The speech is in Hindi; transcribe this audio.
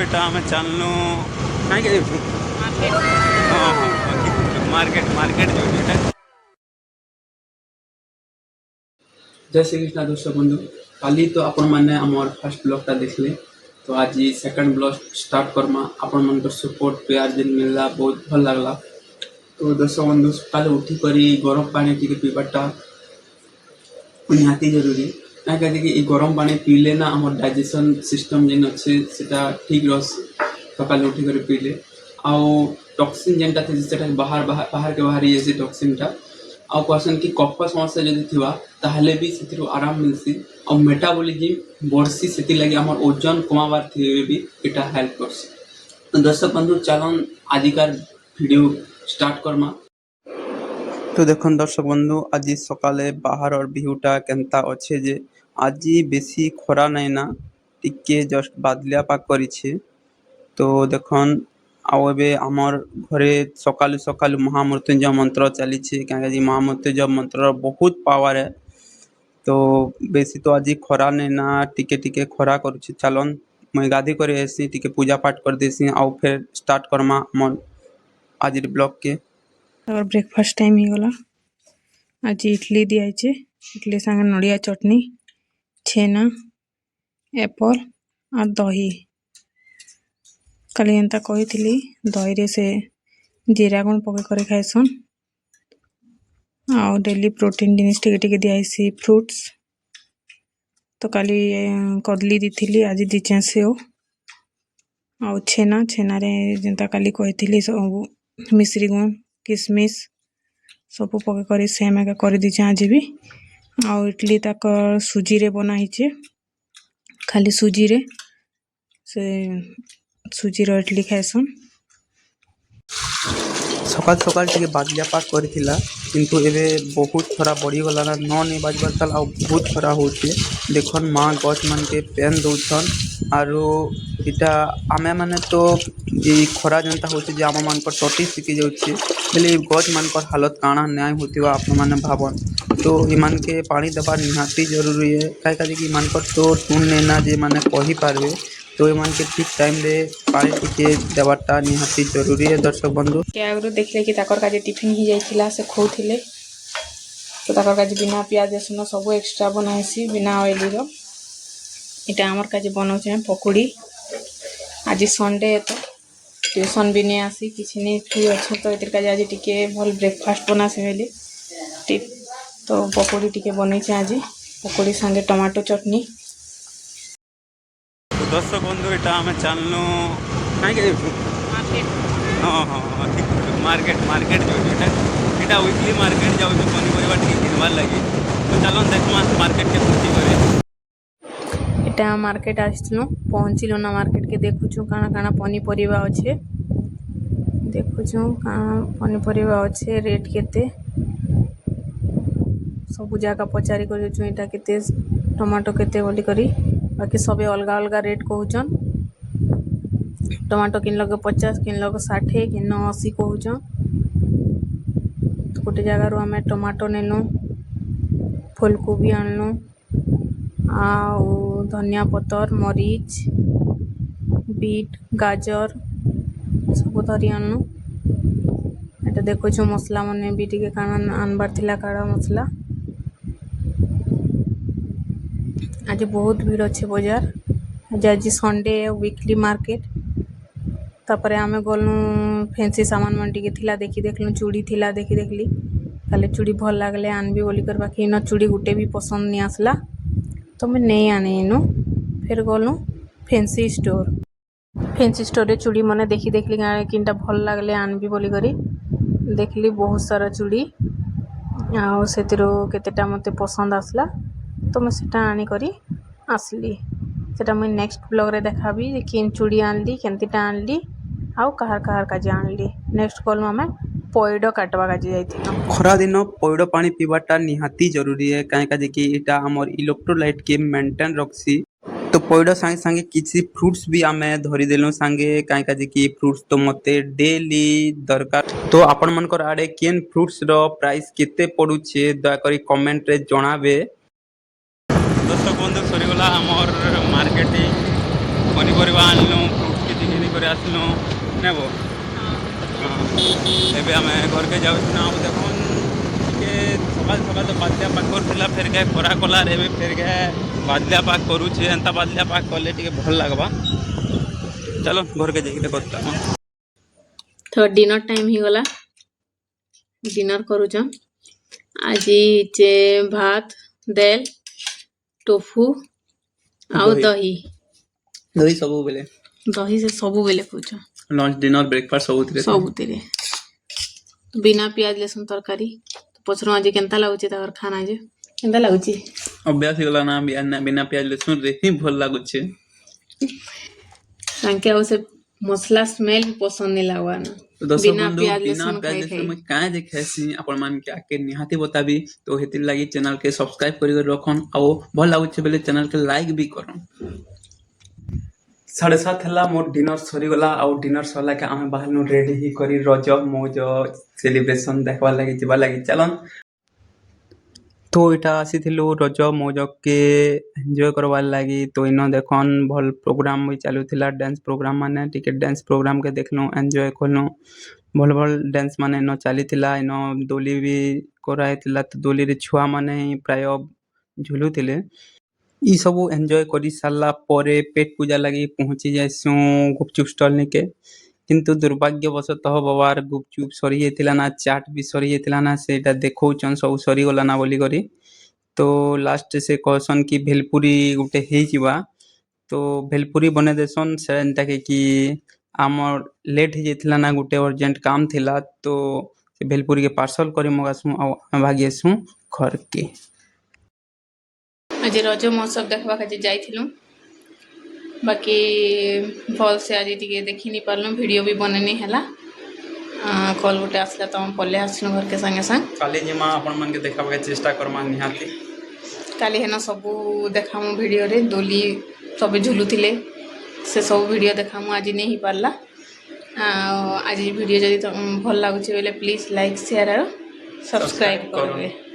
এটা ଆମେ ଚାଲନୁ କାହିଁକି ଯାଉଛୁ ହଁ ହଁ ମାର୍କେଟ ମାର୍କେଟ ଯାଉଛୁ ଏଇଟା। जय श्री कृष्ण दर्शक बंधु काली तो आपण मैंने आमर फास्ट ब्लॉगटा देखले तो आज सेकंड ब्लॉग स्टार्ट करमा आपण मन सपोर्ट प्यार दिन मिलला बहुत भल लगला। तो दर्शक बंधु सकाले उठी करी गरम पानी टिके पीबाटा निहाती जरूरी कहीं कि गरम पानी पीले ना आम डाइजेशन सिस्टम जेन अच्छे सेटा ठीक रस सकाले उठी कर पीले आउ टॉक्सिन जेनटा थे सेटा बाहर बाहर बाहर के बाहर ये टॉक्सिनटा आउ क्वेश्चन कि कफ समस्या जदि थिबा ताहले भी सेतिरु आराम मिलसी और मेटाबॉलिज्म बढ़सी सेति लगी हमर ओजन कमाबार थिबे भी एटा हेल्प करसी। तो दर्शक बंधु चलन आजिकार वीडियो स्टार्ट करमा। तो देखो दर्शक बंधु आज सकाले बाहर और व्यूटा केनता अच्छे जे आज बेसी खरा नहीं ना टिके जस्ट बादलिया पाक करिछे। तो देखन आउ एबे आमर घरे सकालु सकालु महामृत्युंजय मंत्र चली कहीं महामृत्युंजय मंत्र बहुत पावर है। तो बेसी तो आज खरा नहीं ना टिके टिके खरा करुछि चलन मुई गाधी कर ऐसी टिके पूजा पाठ कर देसी आउ फिर स्टार्ट करमा मन आज ब्लॉग के। और ब्रेकफास्ट टाइम ही गला आज इडली दिखाई इडली संगे नड़िया चटनी छेना एप्पल और दही काली एंता कही दही रे से जीरा गुण पके खाइसन आउ डेली प्रोटीन जिनिस टिके दिखाई फ्रुट्स तो काली कदली दी आज दीचे सेव आउ छेना छेना रे जेंता काली कही सब मिश्री गुण किसमिस सब पके सेम एका कर दीचे आज भी आउ इडली तक सुजी रे बना हिचे खाली सुजी रे से सुजी रो इडली खाइसन। सकाल सकाल टिके बादलिया पाक करिथिला किंतु एबे बहुत खरा बढ़ी गला ना 9 नहीं बाजबार ताल आ बहुत खरा होचे देखन माँ गछ मन के पेन दउछन आरो इटा आमे माने तो ई खरा जनता होचे जे आम मान पर टटी सिकी जाउचे बेले गछ मान पर हालत काना न्याय होतिवा आप माने भावन। तो इमान के पानी दबा निहाती जरूरी है काहे कि मान पर तो टून नेना जे माने कही पारबे तो इमान के ठीक टाइम रे पानी टिके देवाटा निहाती जरूरी है। दर्शक बंधु के आगु देखले कि ताकर काजे टिफिन ही जाइथिला से खौथिले तो ताकर काजे बिना प्याज रसुन सब एक्स्ट्रा बनाइसी बिना ऑयल रो इटा हमर काजे बनौछे पकोड़ी आज संडे तो ट्यूशन भी नहीं आसी किसी नहीं फ्री अच्छे तो इतर काजे आज टिके भल ब्रेकफास्ट बनासे बेले टिप तो पकोड़ी टिके बनैछे आज पकोड़ी संगे टमाटो चटनी। दर्शक बंधु এটা ଆମେ ଚାଲନୁ କାହିଁକି ଯାଉଛୁ ହଁ ହଁ ଠିକ୍ ମାର୍କେଟ ମାର୍କେଟ ଯାଉଛୁ ଏଇଟା ୱିକଲି ମାର୍କେଟ ଯାଉଛୁ ପନିପରିବା ଟିକେ କିଣିବାର ଲାଗି ତ ଚାଲନ ଦେଖମା ମାର୍କେଟ के पूर्ति करे एटा मार्केट आसनु पहुँचलु ना मार्केट के देखुछु काना काना पनीपरिबा अच्छे देखुछु काना पनीपरिबा अच्छे रेट केते सब जगह पचारि करछु एटा केते टमाटो केते बोली करी बाकी सबे अलगा अलगा रेट कहउछन टमाटो किन लगे 50 किन लगे 60 किन 80 कहउछन। तो गोटे जगह रो हमें टमाटो नेनु फूलकोबी आनलु आउ धनिया पतर मरीच बीट गाजर सब धरी आनलु एटा देखुछु मसला मने भी टिके काना आनबार थिला काड़ा मसला आज बहुत भीड़ अच्छे बाजार आज संडे वीकली मार्केट तापरे आमे गलु फैंसी सामान मन टिके थिला देखी देखलु चूड़ी थिला देखी देखली काले चूड़ी भल लागले आनबी बोली कर बाकी न चूड़ी गुटे भी पसंद नहीं आसला तो मैं नहीं आने इनु फिर गलु फैंसी स्टोर रे चूड़ी मने देखी देखली किनटा भल लागले आनबी बोली करी देखली बहुत सारा चूड़ी आउ सेतिरो केतेटा मते पसंद आसला तो मैं सेटा आनी करी आसली सेटा मैं नेक्स्ट ब्लॉग रे देखाबी किन चूड़ी आनली केनतीटा आनली आउ कहार कहार काजे आनली नेक्स्ट कॉल में मैं पइड काटवा काजे जाइथिला। खरा दिन पइड पानी पीबाटा निहाती जरूरी है कहीं कि इटा हमर इलेक्ट्रोलाइट के मेंटेन रखसी। तो पइड संगे संगे किसी फ्रूट्स भी आमे धरी देलु संगे कहीं कि फ्रूट्स तो मते डेली दरकार। तो आपण मनकर आडे केन फ्रूट्स रो प्राइस केते पडुछे दया करी कमेंट रे जणाबे। दर्शक बंधु सरीगला आमर मार्केटिंग पनीपरिया आनलु फ्रुट्स করে আসলু নেব ଏବେ ଆମେ ଘରକେ ଯାଉଛୁ ନା ଆଉ ଦେଖୁନ୍ ଟିକେ ସକାଳ ସକାଳ ତ ବାଦଲିଆ ପାଗ କରୁଥିଲା ଫେରକେ ଖରା କଲାର ଏବେ ଫେରକେ ବାଦଲିଆ ପାଗ କରୁଛେ ଏନ୍ତା ବାଦଲିଆ ପାଗ କଲେ ଟିକେ ଭଲ ଲାଗ୍ବା ଚାଲ ଘରକେ ଯାଇକି ଦେଖୁଥିଲା ତ ଡିନର ଟାଇମ୍ ହେଇଗଲା ଡିନର କରୁଛନ୍ ଆଜି ଯେ ଭାତ ଡେଲ ଟୋଫୁ ଆଉ ଦହି ଦହି ସବୁବେଳେ ଦହି ସେ ସବୁବେଳେ ଖାଉଛ ଲଞ୍ଚ ଡିନର ବ୍ରେକଫାଷ୍ଟ ସବୁଥିରେ ବିନା ପିଆଜ ଲେସୁନ ତରକାରୀ ପଚରୁ ଆଜି କେନ୍ତା ଲାଗୁଛି ତାଙ୍କର ଖାନା ଯେ କେନ୍ତା ଲାଗୁଛି ଅଭ୍ୟାସ ହେଇଗଲା ନା ବିନା ପିଆଜ ରସୁଣରେ ହିଁ ଭଲ ଲାଗୁଛି ତାଙ୍କେ ଆଉ ସେ ମସଲା ସ୍ମେଲ ବି ପସନ୍ଦ ନାଇଁ ଲାଗବା ନା ଦର୍ଶକ ବିନା ବନ୍ଧୁ ପିଆଜ ବିନା ଲେସୁନ ପିଆଜ ଖାଇ ରସୁଣ ଖାଇ ମୁଇଁ କାଁ ଯେ ଖାଇସି ଆପଣ ମାନକେ ଆକେ ନିହାତି ବତାବି ତ ହେତିର ଲାଗି ଚ୍ୟାନେଲ କେ ସବସ୍କ୍ରାଇବ କରି ରଖନ୍ ଆଉ ଭଲ ଲାଗୁଛି ବେଲେ ଚ୍ୟାନେଲ କେ ଲାଇକ୍ ବି କରନ୍ 7:30 ହେଲା ମୋର ଡିନର ସରିଗଲା ଆଉ ଡିନର ସରିଲା કે ଆମେ ବାହାରନୁ ରେଡି ହି କରି ରଜ ମୌଜ ସେଲିବ୍ରେସନ ଦେଖବାର ଲାଗି ଯିବା ଲାଗି ଚାଲନ୍ তো এটা আসিଥିଲୁ ରଜ ମୌଜକେ ଏନ୍ଜୟ କରବାର୍ ଲାଗି ତ ଇନ ଦେଖନ୍ ଭଲ ପ୍ରୋଗ୍ରାମ ବି ଚାଲୁଥିଲା ଡ୍ୟାନ୍ସ ପ୍ରୋଗ୍ରାମ ମାନେ ଟିକେ ଡ୍ୟାନ୍ସ ପ୍ରୋଗ୍ରାମକେ ଦେଖଲୁ ଏନ୍ଜୟ କଲୁ ଭଲ ଭଲ ଡ୍ୟାନ୍ସ ମାନେ ଇନ ଚାଲିଥିଲା ଇନ ଦୋଳି ବି କରାହେଇଥିଲା ତ ଦୋଳିରେ ଛୁଆମାନେ ହିଁ ପ୍ରାୟ ଝୁଲୁଥିଲେ ଇ ସବୁ ଏନ୍ଜୟ କରି ସାରିଲା ପରେ ପେଟ ପୂଜା ଲାଗି ପହଞ୍ଚି ଯାଇସୁଁ ଗୁପଚୁପ ଷ୍ଟଲ ନିକେ କିନ୍ତୁ ଦୁର୍ଭାଗ୍ୟବଶତଃ ବାବାର ଗୁପଚୁପ ସରିଯାଇଥିଲା ନା ଚାଟ ବି ସରିଯାଇଥିଲା ନା ସେଇଟା ଦେଖଉଛନ୍ ସବୁ ସରିଗଲା ନା ବୋଲି କରି ତ ଲାଷ୍ଟ ସେ कहसन କି ଭେଲପୁରୀ ଗୋଟେ ହେଇଯିବା ତ ଭେଲପୁରୀ ବନେଇ ଦେସନ୍ ସେନ୍ତାକେ କି ଆମର ଲେଟ୍ ହେଇଯାଇଥିଲା ନା ଗୋଟେ ଅର୍ଜେଣ୍ଟ କାମ ଥିଲା ତ ସେ ଭେଲପୁରୀକେ ପାର୍ସଲ କରି ମଗାସୁଁ ଆଉ ଆମେ ଭାଗି ଆସୁଁ ଘରକେ ଆଜି ରଜ ମହୋତ୍ସବ ଦେଖବାକେ ଆଜି ଯାଇଥିଲୁ ବାକି ଭଲସେ ଆଜି ଟିକେ ଦେଖି ନି ପାରିଲୁ ଭିଡ଼ିଓ ବି ବନେଇନି ହେଲା କଲ୍ ଗୋଟେ ଆସିଲା ତ ଆମେ ପଲେଇ ଆସିଲୁ ଘରକେ ସାଙ୍ଗେ ସାଙ୍ଗେ କାଲି ଜିମା ଆପଣ ମାନକେ ଦେଖାବାକେ ଚେଷ୍ଟା କରମା ନିହାତି କାଲି ହେନ ସବୁ ଦେଖାମୁ ଭିଡ଼ିଓରେ ଦୋଳି ସବୁ ଝୁଲୁଥିଲେ ସେ ସବୁ ଭିଡ଼ିଓ ଦେଖାମୁ ଆଜି ନେଇ ହେଇପାରିଲା ଆଉ ଆଜି ଭିଡ଼ିଓ ଯଦି ଭଲ ଲାଗୁଛି ବୋଇଲେ ପ୍ଲିଜ୍ ଲାଇକ୍ ସେୟାର ଆଉ ସବସ୍କ୍ରାଇବ୍ କରିବେ